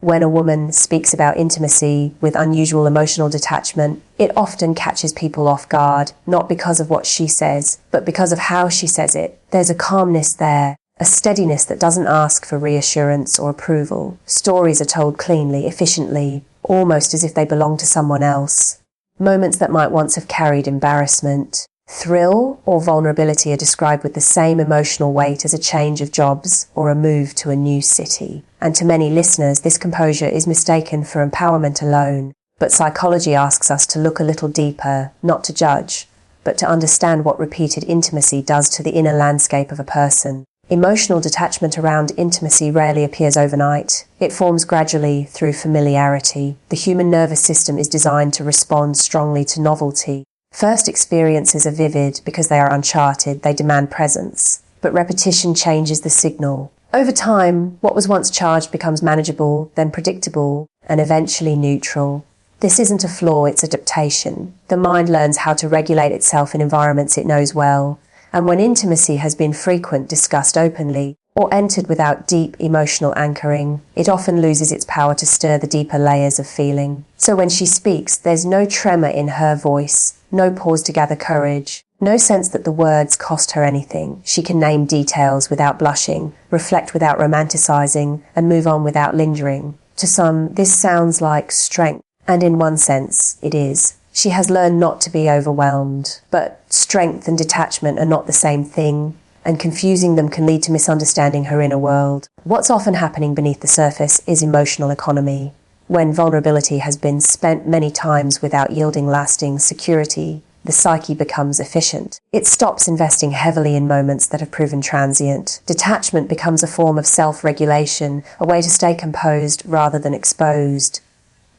When a woman speaks about intimacy with unusual emotional detachment, it often catches people off guard, not because of what she says, but because of how she says it. There's a calmness there, a steadiness that doesn't ask for reassurance or approval. Stories are told cleanly, efficiently, almost as if they belong to someone else. Moments that might once have carried embarrassment, thrill, or vulnerability are described with the same emotional weight as a change of jobs or a move to a new city. And to many listeners, this composure is mistaken for empowerment alone. But psychology asks us to look a little deeper, not to judge, but to understand what repeated intimacy does to the inner landscape of a person. Emotional detachment around intimacy rarely appears overnight. It forms gradually through familiarity. The human nervous system is designed to respond strongly to novelty. First experiences are vivid because they are uncharted, they demand presence. But repetition changes the signal. Over time, what was once charged becomes manageable, then predictable, and eventually neutral. This isn't a flaw, it's adaptation. The mind learns how to regulate itself in environments it knows well. And when intimacy has been frequent, discussed openly, or entered without deep emotional anchoring, it often loses its power to stir the deeper layers of feeling. So when she speaks, there's no tremor in her voice, no pause to gather courage, no sense that the words cost her anything. She can name details without blushing, reflect without romanticizing, and move on without lingering. To some, this sounds like strength, and in one sense, it is. She has learned not to be overwhelmed, but strength and detachment are not the same thing, and confusing them can lead to misunderstanding her inner world. What's often happening beneath the surface is emotional economy. When vulnerability has been spent many times without yielding lasting security, the psyche becomes efficient. It stops investing heavily in moments that have proven transient. Detachment becomes a form of self-regulation, a way to stay composed rather than exposed.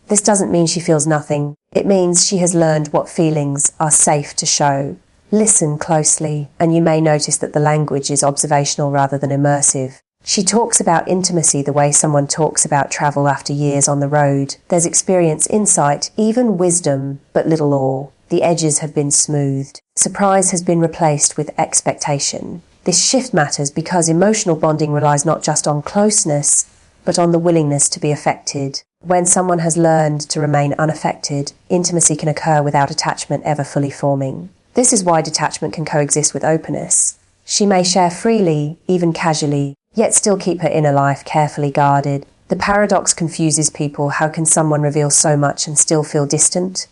This doesn't mean she feels nothing. It means she has learned what feelings are safe to show. Listen closely, and you may notice that the language is observational rather than immersive. She talks about intimacy the way someone talks about travel after years on the road. There's experience, insight, even wisdom, but little awe. The edges have been smoothed. Surprise has been replaced with expectation. This shift matters because emotional bonding relies not just on closeness, but on the willingness to be affected. When someone has learned to remain unaffected, intimacy can occur without attachment ever fully forming. This is why detachment can coexist with openness. She may share freely, even casually, yet still keep her inner life carefully guarded. The paradox confuses people. How can someone reveal so much and still feel distant?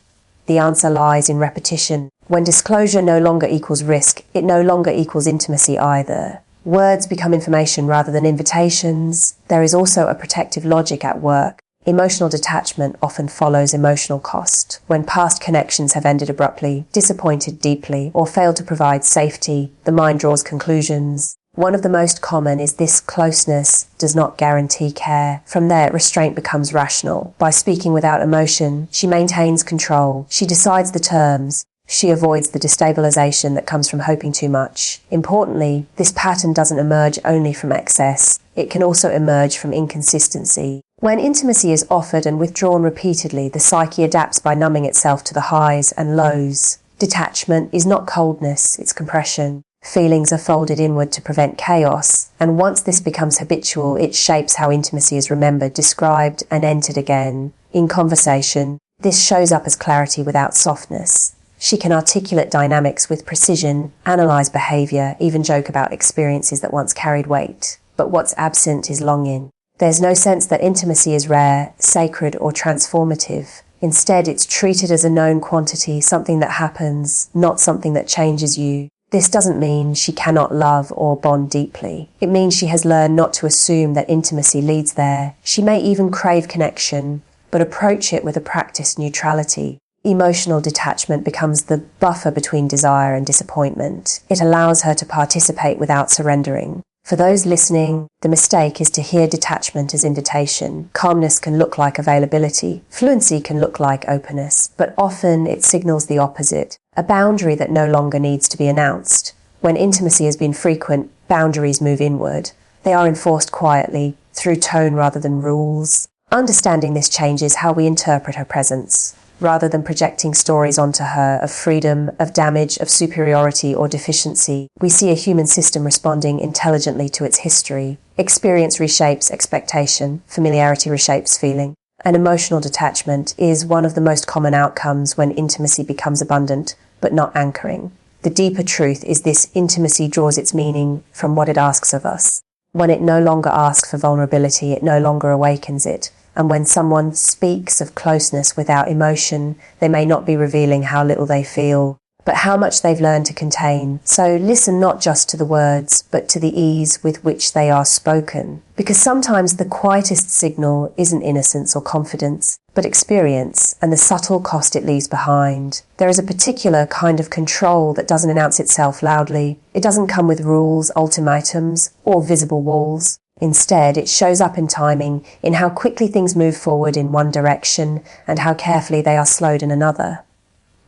The answer lies in repetition. When disclosure no longer equals risk, it no longer equals intimacy either. Words become information rather than invitations. There is also a protective logic at work. Emotional detachment often follows emotional cost. When past connections have ended abruptly, disappointed deeply, or failed to provide safety, the mind draws conclusions. One of the most common is this: closeness does not guarantee care. From there, restraint becomes rational. By speaking without emotion, she maintains control. She decides the terms. She avoids the destabilization that comes from hoping too much. Importantly, this pattern doesn't emerge only from excess. It can also emerge from inconsistency. When intimacy is offered and withdrawn repeatedly, the psyche adapts by numbing itself to the highs and lows. Detachment is not coldness, it's compression. Feelings are folded inward to prevent chaos, and once this becomes habitual, it shapes how intimacy is remembered, described, and entered again. In conversation, this shows up as clarity without softness. She can articulate dynamics with precision, analyze behavior, even joke about experiences that once carried weight. But what's absent is longing. There's no sense that intimacy is rare, sacred, or transformative. Instead, it's treated as a known quantity, something that happens, not something that changes you. This doesn't mean she cannot love or bond deeply. It means she has learned not to assume that intimacy leads there. She may even crave connection, but approach it with a practiced neutrality. Emotional detachment becomes the buffer between desire and disappointment. It allows her to participate without surrendering. For those listening, the mistake is to hear detachment as invitation. Calmness can look like availability. Fluency can look like openness, but often it signals the opposite, a boundary that no longer needs to be announced. When intimacy has been frequent, boundaries move inward. They are enforced quietly, through tone rather than rules. Understanding this changes how we interpret her presence. rather than projecting stories onto her of freedom, of damage, of superiority or deficiency. We see a human system responding intelligently to its history. Experience reshapes expectation, familiarity reshapes feeling. And emotional detachment is one of the most common outcomes when intimacy becomes abundant, but not anchoring. The deeper truth is this: intimacy draws its meaning from what it asks of us. When it no longer asks for vulnerability, it no longer awakens it. And when someone speaks of closeness without emotion, they may not be revealing how little they feel, but how much they've learned to contain. So listen not just to the words, but to the ease with which they are spoken. Because sometimes the quietest signal isn't innocence or confidence, but experience and the subtle cost it leaves behind. There is a particular kind of control that doesn't announce itself loudly. It doesn't come with rules, ultimatums, or visible walls. Instead, it shows up in timing, in how quickly things move forward in one direction and how carefully they are slowed in another.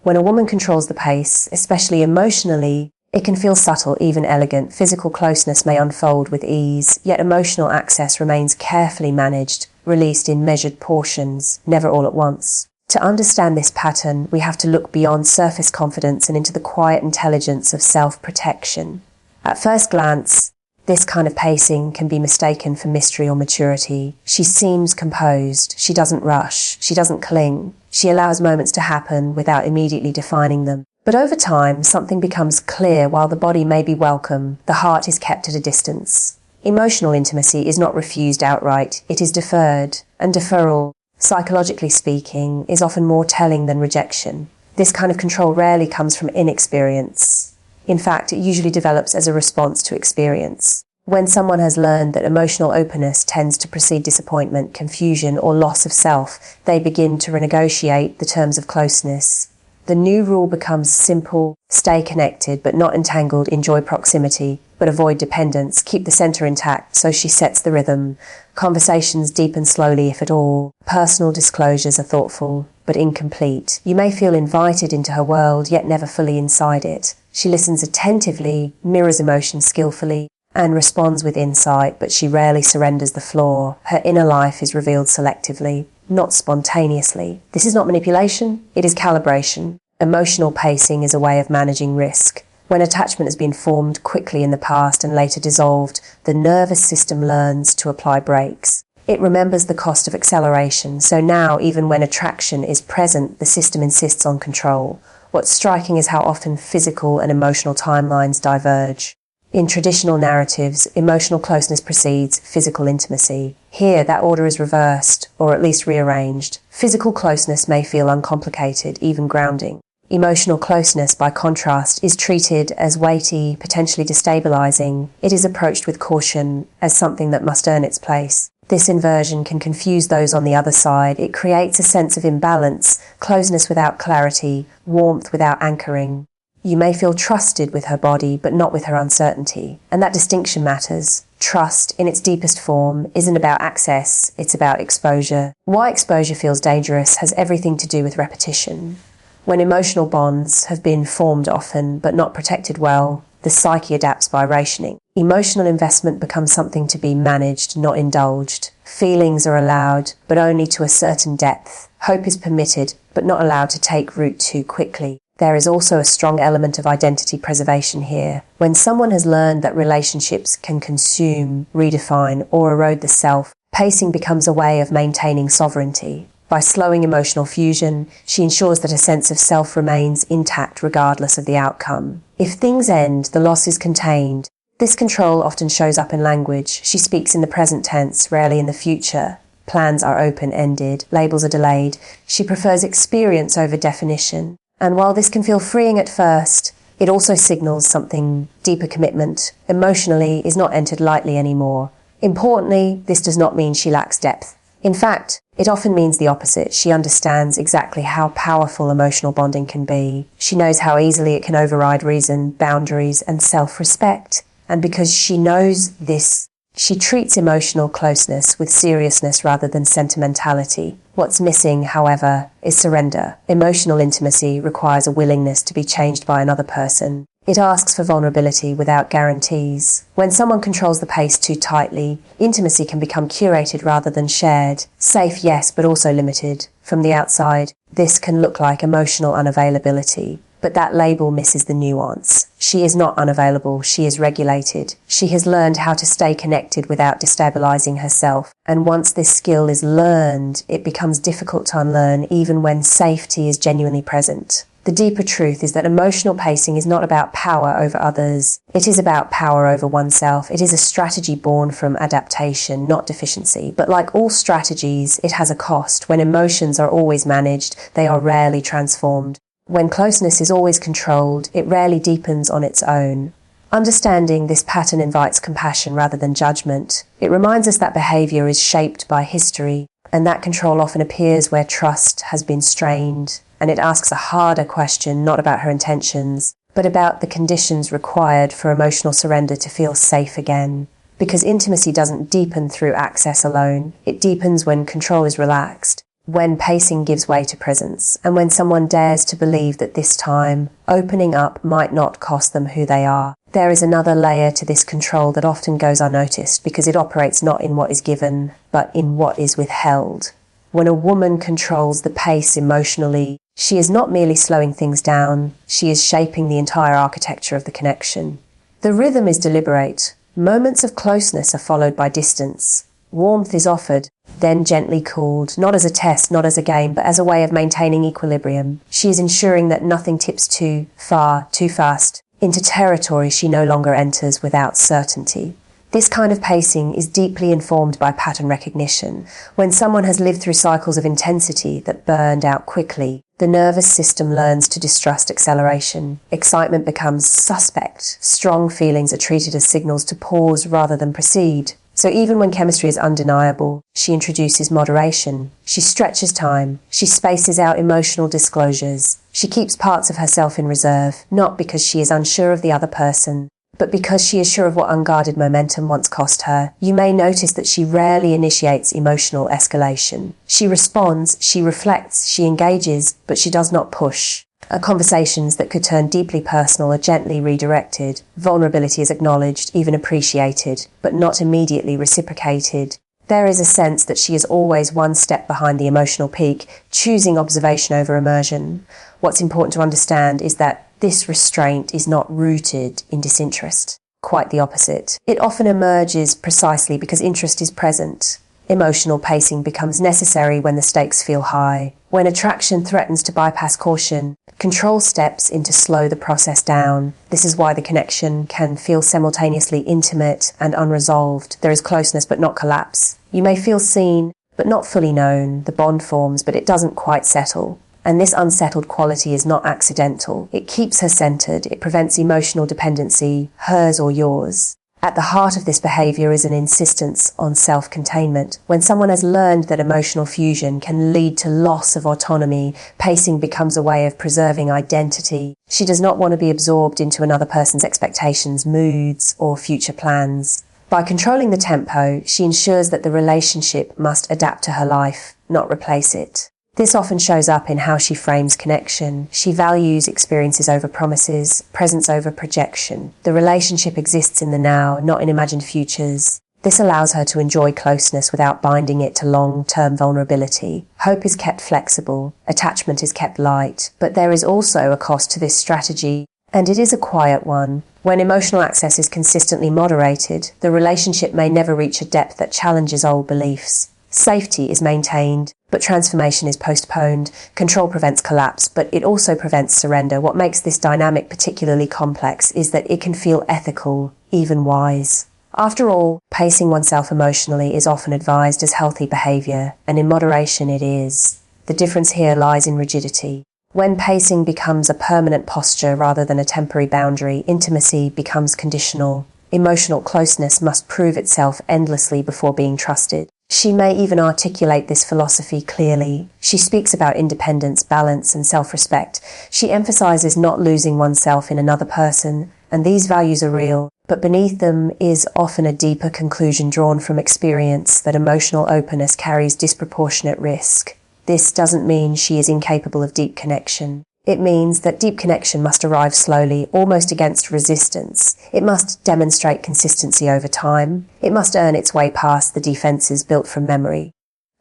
When a woman controls the pace, especially emotionally, it can feel subtle, even elegant. Physical closeness may unfold with ease, yet emotional access remains carefully managed, released in measured portions, never all at once. To understand this pattern, we have to look beyond surface confidence and into the quiet intelligence of self-protection. At first glance, this kind of pacing can be mistaken for mystery or maturity. She seems composed. She doesn't rush. She doesn't cling. She allows moments to happen without immediately defining them. But over time, something becomes clear. While the body may be welcome, the heart is kept at a distance. Emotional intimacy is not refused outright. It is deferred. And deferral, psychologically speaking, is often more telling than rejection. This kind of control rarely comes from inexperience. In fact, it usually develops as a response to experience. When someone has learned that emotional openness tends to precede disappointment, confusion, or loss of self, they begin to renegotiate the terms of closeness. The new rule becomes simple: stay connected, but not entangled, enjoy proximity, but avoid dependence, keep the center intact. So she sets the rhythm. Conversations deepen slowly, if at all. Personal disclosures are thoughtful, but incomplete. You may feel invited into her world, yet never fully inside it. She listens attentively, mirrors emotion skillfully, and responds with insight, but she rarely surrenders the floor. Her inner life is revealed selectively, not spontaneously. This is not manipulation, it is calibration. Emotional pacing is a way of managing risk. When attachment has been formed quickly in the past and later dissolved, the nervous system learns to apply brakes. It remembers the cost of acceleration, so now, even when attraction is present, the system insists on control. What's striking is how often physical and emotional timelines diverge. In traditional narratives, emotional closeness precedes physical intimacy. Here, that order is reversed, or at least rearranged. Physical closeness may feel uncomplicated, even grounding. Emotional closeness, by contrast, is treated as weighty, potentially destabilizing. It is approached with caution, as something that must earn its place. This inversion can confuse those on the other side. It creates a sense of imbalance, closeness without clarity, warmth without anchoring. You may feel trusted with her body, but not with her uncertainty. And that distinction matters. Trust, in its deepest form, isn't about access, it's about exposure. Why exposure feels dangerous has everything to do with repetition. When emotional bonds have been formed often, but not protected well, the psyche adapts by rationing. Emotional investment becomes something to be managed, not indulged. Feelings are allowed, but only to a certain depth. Hope is permitted, but not allowed to take root too quickly. There is also a strong element of identity preservation here. When someone has learned that relationships can consume, redefine, or erode the self, pacing becomes a way of maintaining sovereignty. By slowing emotional fusion, she ensures that a sense of self remains intact regardless of the outcome. If things end, the loss is contained. This control often shows up in language. She speaks in the present tense, rarely in the future. Plans are open-ended, labels are delayed. She prefers experience over definition. And while this can feel freeing at first, it also signals something: deeper commitment. Emotionally is not entered lightly anymore. Importantly, this does not mean she lacks depth. In fact, it often means the opposite. She understands exactly how powerful emotional bonding can be. She knows how easily it can override reason, boundaries, and self-respect. And because she knows this, she treats emotional closeness with seriousness rather than sentimentality. What's missing, however, is surrender. Emotional intimacy requires a willingness to be changed by another person. It asks for vulnerability without guarantees. When someone controls the pace too tightly, intimacy can become curated rather than shared. Safe, yes, but also limited. From the outside, This can look like emotional unavailability, but that label misses the nuance. She is not unavailable, she is regulated. She has learned how to stay connected without destabilizing herself. And once this skill is learned, it becomes difficult to unlearn even when safety is genuinely present. The deeper truth is that emotional pacing is not about power over others. It is about power over oneself. It is a strategy born from adaptation, not deficiency. But like all strategies, it has a cost. When emotions are always managed, they are rarely transformed. When closeness is always controlled, it rarely deepens on its own. Understanding this pattern invites compassion rather than judgment. It reminds us that behavior is shaped by history, and that control often appears where trust has been strained. And it asks a harder question, not about her intentions, but about the conditions required for emotional surrender to feel safe again. Because intimacy doesn't deepen through access alone. It deepens when control is relaxed, when pacing gives way to presence, and when someone dares to believe that this time, opening up might not cost them who they are. There is another layer to this control that often goes unnoticed because it operates not in what is given, but in what is withheld. When a woman controls the pace emotionally, she is not merely slowing things down, she is shaping the entire architecture of the connection. The rhythm is deliberate. Moments of closeness are followed by distance. Warmth is offered, then gently cooled, not as a test, not as a game, but as a way of maintaining equilibrium. She is ensuring that nothing tips too far, too fast, into territory she no longer enters without certainty. This kind of pacing is deeply informed by pattern recognition. When someone has lived through cycles of intensity that burned out quickly, the nervous system learns to distrust acceleration. Excitement becomes suspect. Strong feelings are treated as signals to pause rather than proceed. So even when chemistry is undeniable, she introduces moderation. She stretches time. She spaces out emotional disclosures. She keeps parts of herself in reserve, not because she is unsure of the other person, but because she is sure of what unguarded momentum once cost her. You may notice that she rarely initiates emotional escalation. She responds, she reflects, she engages, but she does not push. Conversations that could turn deeply personal are gently redirected. Vulnerability is acknowledged, even appreciated, but not immediately reciprocated. There is a sense that she is always one step behind the emotional peak, choosing observation over immersion. What's important to understand is that this restraint is not rooted in disinterest. Quite the opposite. It often emerges precisely because interest is present. Emotional pacing becomes necessary when the stakes feel high. When attraction threatens to bypass caution, control steps in to slow the process down. This is why the connection can feel simultaneously intimate and unresolved. There is closeness but not collapse. You may feel seen but not fully known. The bond forms but it doesn't quite settle. And this unsettled quality is not accidental. It keeps her centered. It prevents emotional dependency, hers or yours. At the heart of this behavior is an insistence on self-containment. When someone has learned that emotional fusion can lead to loss of autonomy, pacing becomes a way of preserving identity. She does not want to be absorbed into another person's expectations, moods, or future plans. By controlling the tempo, she ensures that the relationship must adapt to her life, not replace it. This often shows up in how she frames connection. She values experiences over promises, presence over projection. The relationship exists in the now, not in imagined futures. This allows her to enjoy closeness without binding it to long-term vulnerability. Hope is kept flexible, attachment is kept light, but there is also a cost to this strategy, and it is a quiet one. When emotional access is consistently moderated, the relationship may never reach a depth that challenges old beliefs. Safety is maintained, but transformation is postponed. Control prevents collapse, but it also prevents surrender. What makes this dynamic particularly complex is that it can feel ethical, even wise. After all, pacing oneself emotionally is often advised as healthy behavior, and in moderation it is. The difference here lies in rigidity. When pacing becomes a permanent posture rather than a temporary boundary, intimacy becomes conditional. Emotional closeness must prove itself endlessly before being trusted. She may even articulate this philosophy clearly. She speaks about independence, balance, and self-respect. She emphasizes not losing oneself in another person, and these values are real, but beneath them is often a deeper conclusion drawn from experience that emotional openness carries disproportionate risk. This doesn't mean she is incapable of deep connection. It means that deep connection must arrive slowly, almost against resistance. It must demonstrate consistency over time. It must earn its way past the defenses built from memory.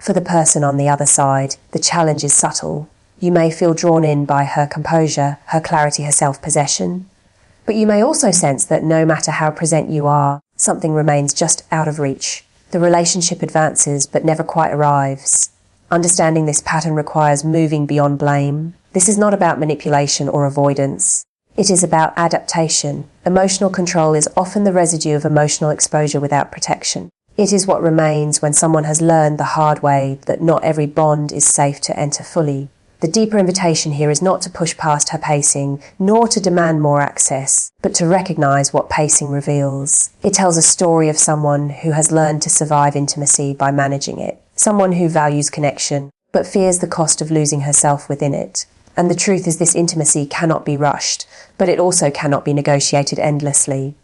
For the person on the other side, the challenge is subtle. You may feel drawn in by her composure, her clarity, her self-possession. But you may also sense that no matter how present you are, something remains just out of reach. The relationship advances but never quite arrives. Understanding this pattern requires moving beyond blame. This is not about manipulation or avoidance. It is about adaptation. Emotional control is often the residue of emotional exposure without protection. It is what remains when someone has learned the hard way that not every bond is safe to enter fully. The deeper invitation here is not to push past her pacing, nor to demand more access, but to recognize what pacing reveals. It tells a story of someone who has learned to survive intimacy by managing it. Someone who values connection, but fears the cost of losing herself within it. And the truth is this intimacy cannot be rushed, but it also cannot be negotiated endlessly.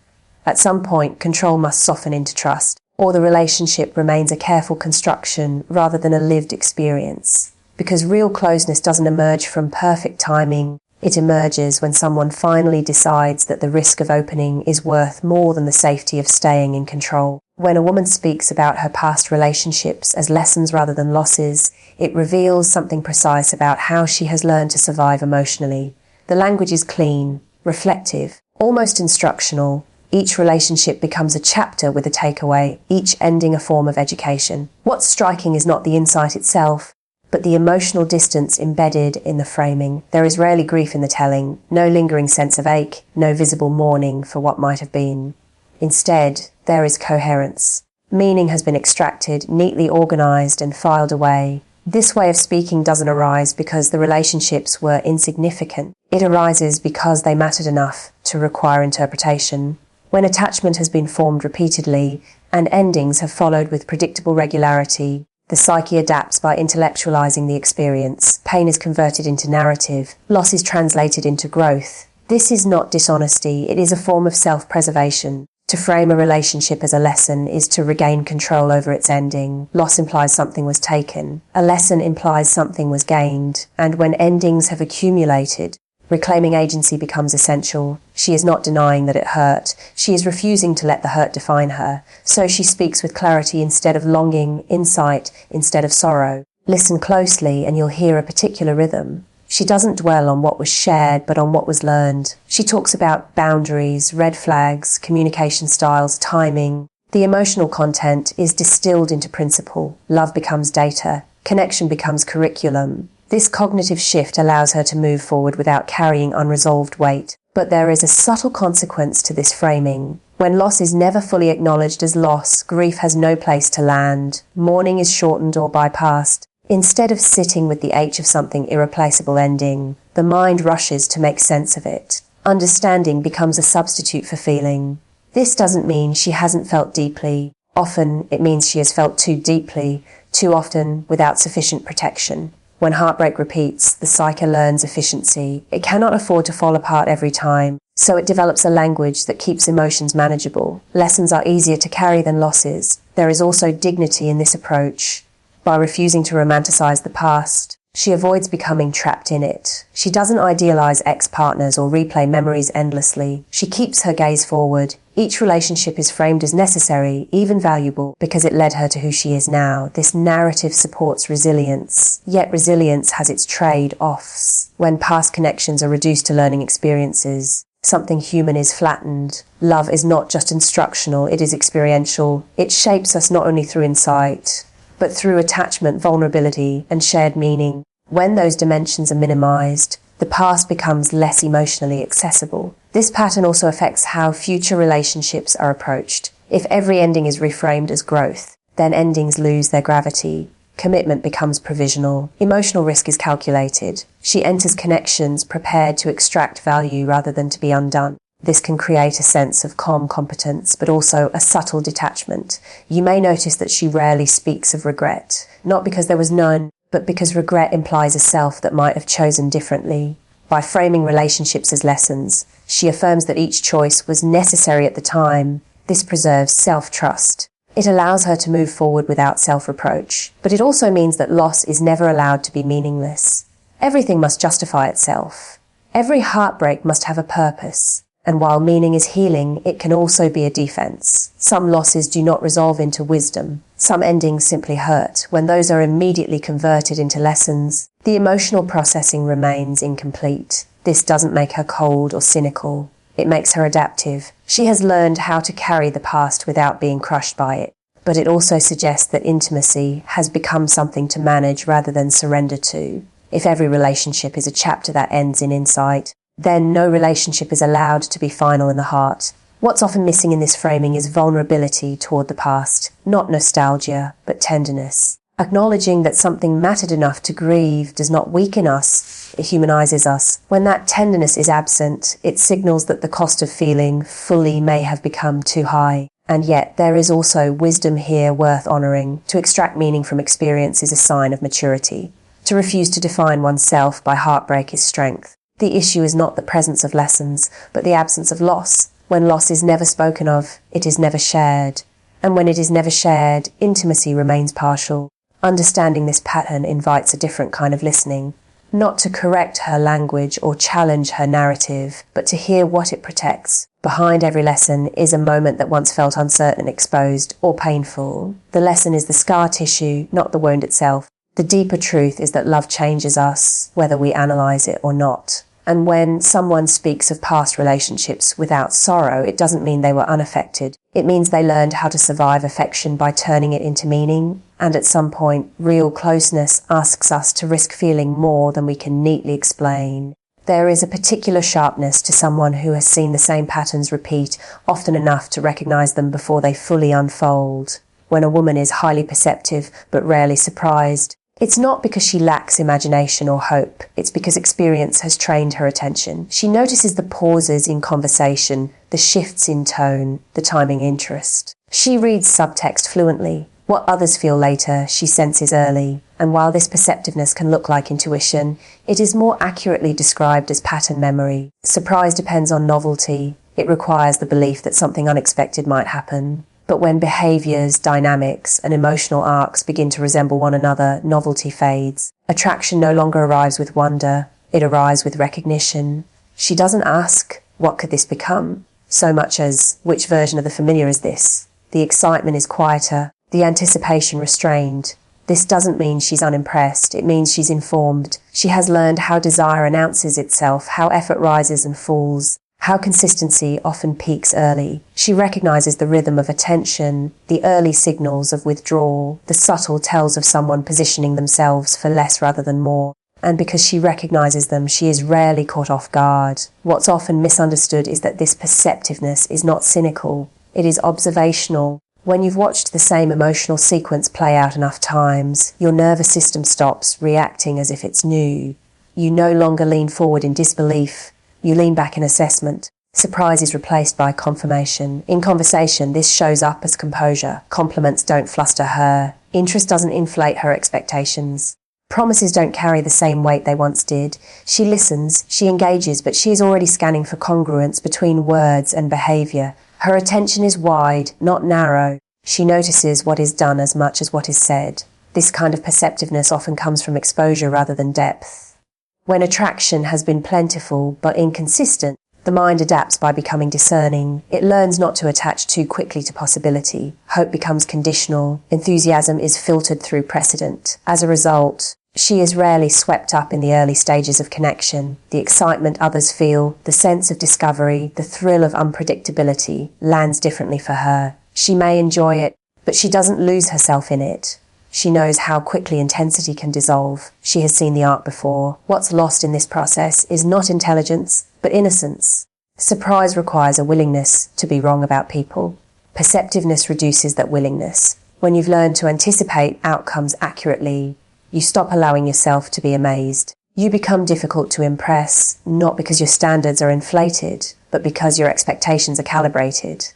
At some point, control must soften into trust, or the relationship remains a careful construction rather than a lived experience. Because real closeness doesn't emerge from perfect timing, it emerges when someone finally decides that the risk of opening is worth more than the safety of staying in control. When a woman speaks about her past relationships as lessons rather than losses, it reveals something precise about how she has learned to survive emotionally. The language is clean, reflective, almost instructional. Each relationship becomes a chapter with a takeaway, each ending a form of education. What's striking is not the insight itself, but the emotional distance embedded in the framing. There is rarely grief in the telling, no lingering sense of ache, no visible mourning for what might have been. Instead, there is coherence. Meaning has been extracted, neatly organized and filed away. This way of speaking doesn't arise because the relationships were insignificant. It arises because they mattered enough to require interpretation. When attachment has been formed repeatedly and endings have followed with predictable regularity, the psyche adapts by intellectualizing the experience. Pain is converted into narrative. Loss is translated into growth. This is not dishonesty. It is a form of self-preservation. To frame a relationship as a lesson is to regain control over its ending. Loss implies something was taken. A lesson implies something was gained. And when endings have accumulated, reclaiming agency becomes essential. She is not denying that it hurt. She is refusing to let the hurt define her. So she speaks with clarity instead of longing, insight instead of sorrow. Listen closely and you'll hear a particular rhythm. She doesn't dwell on what was shared, but on what was learned. She talks about boundaries, red flags, communication styles, timing. The emotional content is distilled into principle. Love becomes data. Connection becomes curriculum. This cognitive shift allows her to move forward without carrying unresolved weight. But there is a subtle consequence to this framing. When loss is never fully acknowledged as loss, grief has no place to land. Mourning is shortened or bypassed. Instead of sitting with the ache of something irreplaceable ending, the mind rushes to make sense of it. Understanding becomes a substitute for feeling. This doesn't mean she hasn't felt deeply. Often it means she has felt too deeply, too often without sufficient protection. When heartbreak repeats, the psyche learns efficiency. It cannot afford to fall apart every time, so it develops a language that keeps emotions manageable. Lessons are easier to carry than losses. There is also dignity in this approach. By refusing to romanticize the past, she avoids becoming trapped in it. She doesn't idealize ex-partners or replay memories endlessly. She keeps her gaze forward. Each relationship is framed as necessary, even valuable, because it led her to who she is now. This narrative supports resilience. Yet resilience has its trade-offs. When past connections are reduced to learning experiences, something human is flattened. Love is not just instructional, it is experiential. It shapes us not only through insight, but through attachment, vulnerability, and shared meaning. When those dimensions are minimized, the past becomes less emotionally accessible. This pattern also affects how future relationships are approached. If every ending is reframed as growth, then endings lose their gravity. Commitment becomes provisional. Emotional risk is calculated. She enters connections prepared to extract value rather than to be undone. This can create a sense of calm competence, but also a subtle detachment. You may notice that she rarely speaks of regret, not because there was none, but because regret implies a self that might have chosen differently. By framing relationships as lessons, she affirms that each choice was necessary at the time. This preserves self-trust. It allows her to move forward without self-reproach, but it also means that loss is never allowed to be meaningless. Everything must justify itself. Every heartbreak must have a purpose. And while meaning is healing, it can also be a defense. Some losses do not resolve into wisdom. Some endings simply hurt. When those are immediately converted into lessons, the emotional processing remains incomplete. This doesn't make her cold or cynical. It makes her adaptive. She has learned how to carry the past without being crushed by it. But it also suggests that intimacy has become something to manage rather than surrender to. If every relationship is a chapter that ends in insight, then no relationship is allowed to be final in the heart. What's often missing in this framing is vulnerability toward the past, not nostalgia, but tenderness. Acknowledging that something mattered enough to grieve does not weaken us, it humanizes us. When that tenderness is absent, it signals that the cost of feeling fully may have become too high. And yet, there is also wisdom here worth honoring. To extract meaning from experience is a sign of maturity. To refuse to define oneself by heartbreak is strength. The issue is not the presence of lessons, but the absence of loss. When loss is never spoken of, it is never shared. And when it is never shared, intimacy remains partial. Understanding this pattern invites a different kind of listening. Not to correct her language or challenge her narrative, but to hear what it protects. Behind every lesson is a moment that once felt uncertain, exposed, or painful. The lesson is the scar tissue, not the wound itself. The deeper truth is that love changes us, whether we analyze it or not. And when someone speaks of past relationships without sorrow, it doesn't mean they were unaffected. It means they learned how to survive affection by turning it into meaning. And at some point, real closeness asks us to risk feeling more than we can neatly explain. There is a particular sharpness to someone who has seen the same patterns repeat often enough to recognize them before they fully unfold. When a woman is highly perceptive but rarely surprised, it's not because she lacks imagination or hope. It's because experience has trained her attention. She notices the pauses in conversation, the shifts in tone, the timing interest. She reads subtext fluently. What others feel later, she senses early. And while this perceptiveness can look like intuition, it is more accurately described as pattern memory. Surprise depends on novelty. It requires the belief that something unexpected might happen. But when behaviours, dynamics, and emotional arcs begin to resemble one another, novelty fades. Attraction no longer arrives with wonder, it arrives with recognition. She doesn't ask, what could this become? So much as, which version of the familiar is this? The excitement is quieter, the anticipation restrained. This doesn't mean she's unimpressed, it means she's informed. She has learned how desire announces itself, how effort rises and falls. How consistency often peaks early. She recognizes the rhythm of attention, the early signals of withdrawal, the subtle tells of someone positioning themselves for less rather than more. And because she recognizes them, she is rarely caught off guard. What's often misunderstood is that this perceptiveness is not cynical. It is observational. When you've watched the same emotional sequence play out enough times, your nervous system stops reacting as if it's new. You no longer lean forward in disbelief. You lean back in assessment. Surprise is replaced by confirmation. In conversation, this shows up as composure. Compliments don't fluster her. Interest doesn't inflate her expectations. Promises don't carry the same weight they once did. She listens, she engages, but she is already scanning for congruence between words and behaviour. Her attention is wide, not narrow. She notices what is done as much as what is said. This kind of perceptiveness often comes from exposure rather than depth. When attraction has been plentiful but inconsistent, the mind adapts by becoming discerning. It learns not to attach too quickly to possibility. Hope becomes conditional. Enthusiasm is filtered through precedent. As a result, she is rarely swept up in the early stages of connection. The excitement others feel, the sense of discovery, the thrill of unpredictability lands differently for her. She may enjoy it, but she doesn't lose herself in it. She knows how quickly intensity can dissolve. She has seen the art before. What's lost in this process is not intelligence, but innocence. Surprise requires a willingness to be wrong about people. Perceptiveness reduces that willingness. When you've learned to anticipate outcomes accurately, you stop allowing yourself to be amazed. You become difficult to impress, not because your standards are inflated, but because your expectations are calibrated.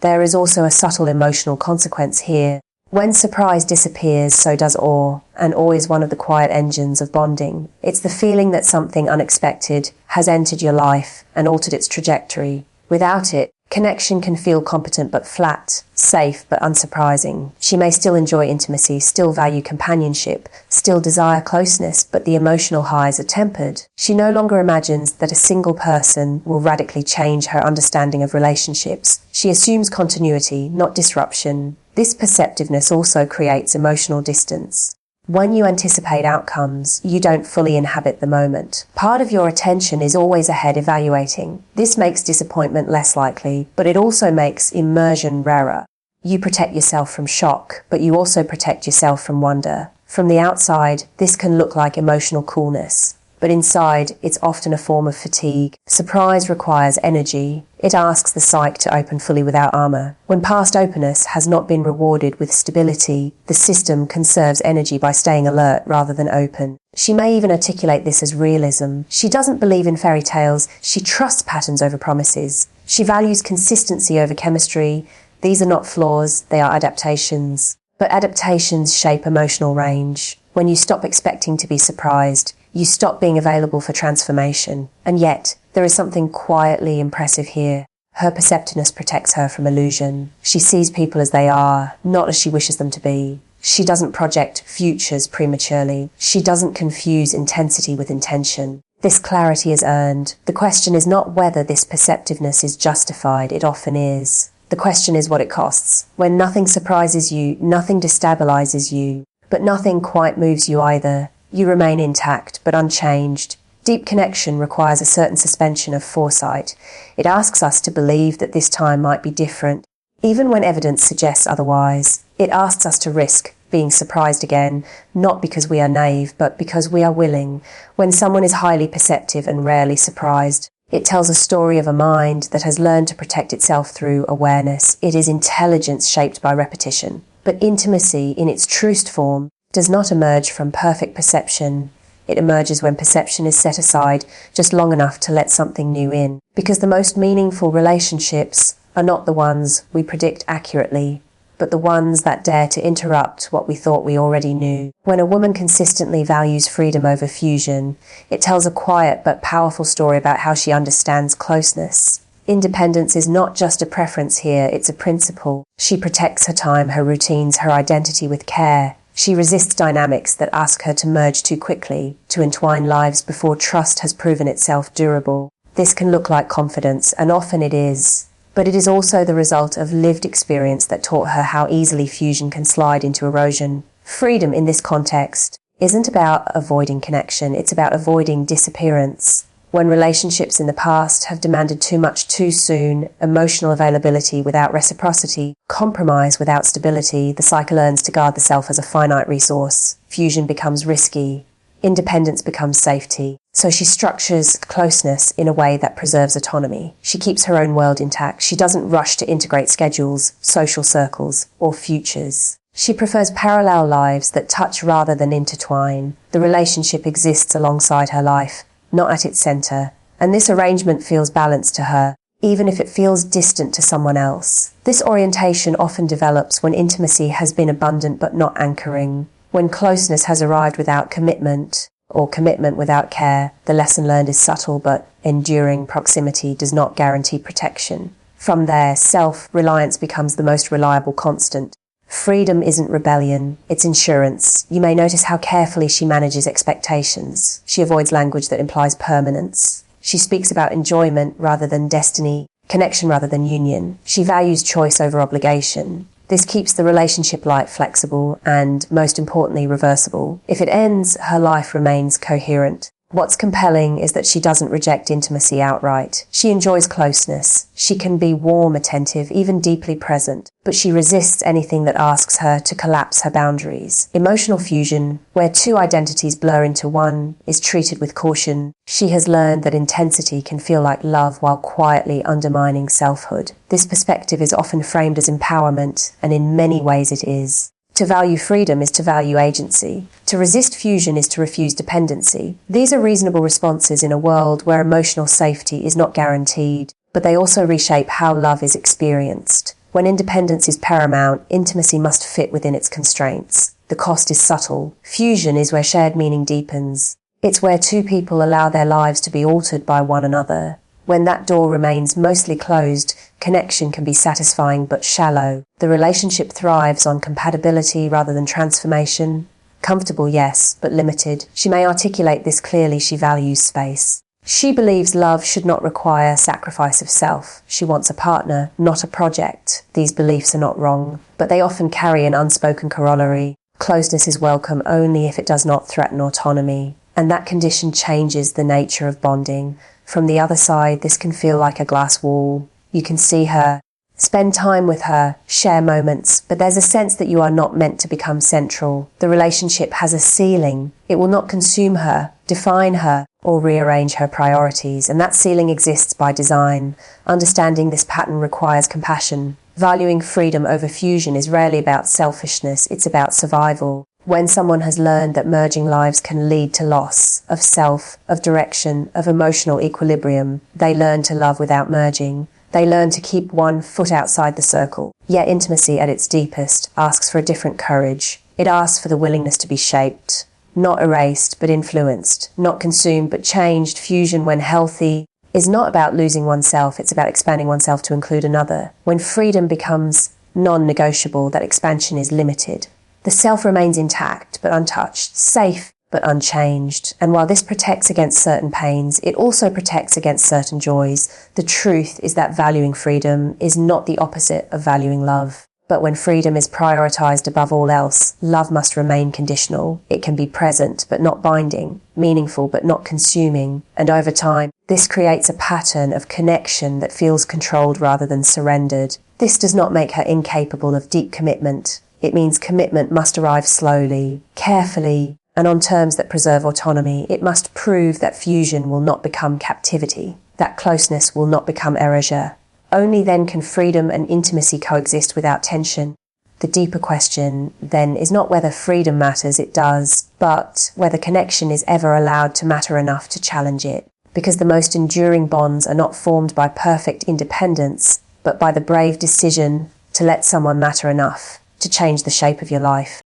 There is also a subtle emotional consequence here. When surprise disappears, so does awe, and awe is one of the quiet engines of bonding. It's the feeling that something unexpected has entered your life and altered its trajectory. Without it, Connection can feel competent but flat, safe but unsurprising. She may still enjoy intimacy, still value companionship, still desire closeness, but the emotional highs are tempered. She no longer imagines that a single person will radically change her understanding of relationships. She assumes continuity, not disruption. This perceptiveness also creates emotional distance. When you anticipate outcomes, you don't fully inhabit the moment. Part of your attention is always ahead evaluating. This makes disappointment less likely, but it also makes immersion rarer. You protect yourself from shock, but you also protect yourself from wonder. From the outside, this can look like emotional coolness, but inside, it's often a form of fatigue. Surprise requires energy. It asks the psyche to open fully without armor. When past openness has not been rewarded with stability, the system conserves energy by staying alert rather than open. She may even articulate this as realism. She doesn't believe in fairy tales. She trusts patterns over promises. She values consistency over chemistry. These are not flaws, they are adaptations. But adaptations shape emotional range. When you stop expecting to be surprised, you stop being available for transformation. And yet, there is something quietly impressive here. Her perceptiveness protects her from illusion. She sees people as they are, not as she wishes them to be. She doesn't project futures prematurely. She doesn't confuse intensity with intention. This clarity is earned. The question is not whether this perceptiveness is justified. It often is. The question is what it costs. When nothing surprises you, nothing destabilizes you, but nothing quite moves you either. You remain intact, but unchanged. Deep connection requires a certain suspension of foresight. It asks us to believe that this time might be different, even when evidence suggests otherwise. It asks us to risk being surprised again, not because we are naive, but because we are willing. When someone is highly perceptive and rarely surprised, it tells a story of a mind that has learned to protect itself through awareness. It is intelligence shaped by repetition. But intimacy, in its truest form, does not emerge from perfect perception. It emerges when perception is set aside just long enough to let something new in. Because the most meaningful relationships are not the ones we predict accurately, but the ones that dare to interrupt what we thought we already knew. When a woman consistently values freedom over fusion, it tells a quiet but powerful story about how she understands closeness. Independence is not just a preference here, it's a principle. She protects her time, her routines, her identity with care. She resists dynamics that ask her to merge too quickly, to entwine lives before trust has proven itself durable. This can look like confidence, and often it is. But it is also the result of lived experience that taught her how easily fusion can slide into erosion. Freedom in this context isn't about avoiding connection, it's about avoiding disappearance. When relationships in the past have demanded too much too soon, emotional availability without reciprocity, compromise without stability, the psyche learns to guard the self as a finite resource. Fusion becomes risky. Independence becomes safety. So she structures closeness in a way that preserves autonomy. She keeps her own world intact. She doesn't rush to integrate schedules, social circles, or futures. She prefers parallel lives that touch rather than intertwine. The relationship exists alongside her life, not at its center, and this arrangement feels balanced to her, even if it feels distant to someone else. This orientation often develops when intimacy has been abundant but not anchoring, when closeness has arrived without commitment, or commitment without care. The lesson learned is subtle, but enduring proximity does not guarantee protection. From there, self-reliance becomes the most reliable constant. Freedom isn't rebellion, it's insurance. You may notice how carefully she manages expectations. She avoids language that implies permanence. She speaks about enjoyment rather than destiny, connection rather than union. She values choice over obligation. This keeps the relationship light, flexible, and, most importantly, reversible. If it ends, her life remains coherent. What's compelling is that she doesn't reject intimacy outright. She enjoys closeness. She can be warm, attentive, even deeply present, but she resists anything that asks her to collapse her boundaries. Emotional fusion, where two identities blur into one, is treated with caution. She has learned that intensity can feel like love while quietly undermining selfhood. This perspective is often framed as empowerment, and in many ways it is. To value freedom is to value agency. To resist fusion is to refuse dependency. These are reasonable responses in a world where emotional safety is not guaranteed, but they also reshape how love is experienced. When independence is paramount, intimacy must fit within its constraints. The cost is subtle. Fusion is where shared meaning deepens. It's where two people allow their lives to be altered by one another. When that door remains mostly closed, connection can be satisfying but shallow. The relationship thrives on compatibility rather than transformation. Comfortable, yes, but limited. She may articulate this clearly. She values space. She believes love should not require sacrifice of self. She wants a partner, not a project. These beliefs are not wrong, but they often carry an unspoken corollary. Closeness is welcome only if it does not threaten autonomy. And that condition changes the nature of bonding. From the other side, this can feel like a glass wall. You can see her, spend time with her, share moments, but there's a sense that you are not meant to become central. The relationship has a ceiling. It will not consume her, define her, or rearrange her priorities, and that ceiling exists by design. Understanding this pattern requires compassion. Valuing freedom over fusion is rarely about selfishness, it's about survival. When someone has learned that merging lives can lead to loss of self, of direction, of emotional equilibrium, they learn to love without merging. They learn to keep one foot outside the circle. Yet intimacy at its deepest asks for a different courage. It asks for the willingness to be shaped, not erased but influenced, not consumed but changed. Fusion, when healthy, is not about losing oneself, it's about expanding oneself to include another. When freedom becomes non-negotiable, that expansion is limited. The self remains intact but untouched, safe but unchanged. And while this protects against certain pains, it also protects against certain joys. The truth is that valuing freedom is not the opposite of valuing love. But when freedom is prioritized above all else, love must remain conditional. It can be present but not binding, meaningful but not consuming. And over time, this creates a pattern of connection that feels controlled rather than surrendered. This does not make her incapable of deep commitment. It means commitment must arrive slowly, carefully, and on terms that preserve autonomy. It must prove that fusion will not become captivity, that closeness will not become erasure. Only then can freedom and intimacy coexist without tension. The deeper question, then, is not whether freedom matters, it does, but whether connection is ever allowed to matter enough to challenge it. Because the most enduring bonds are not formed by perfect independence, but by the brave decision to let someone matter enough to change the shape of your life.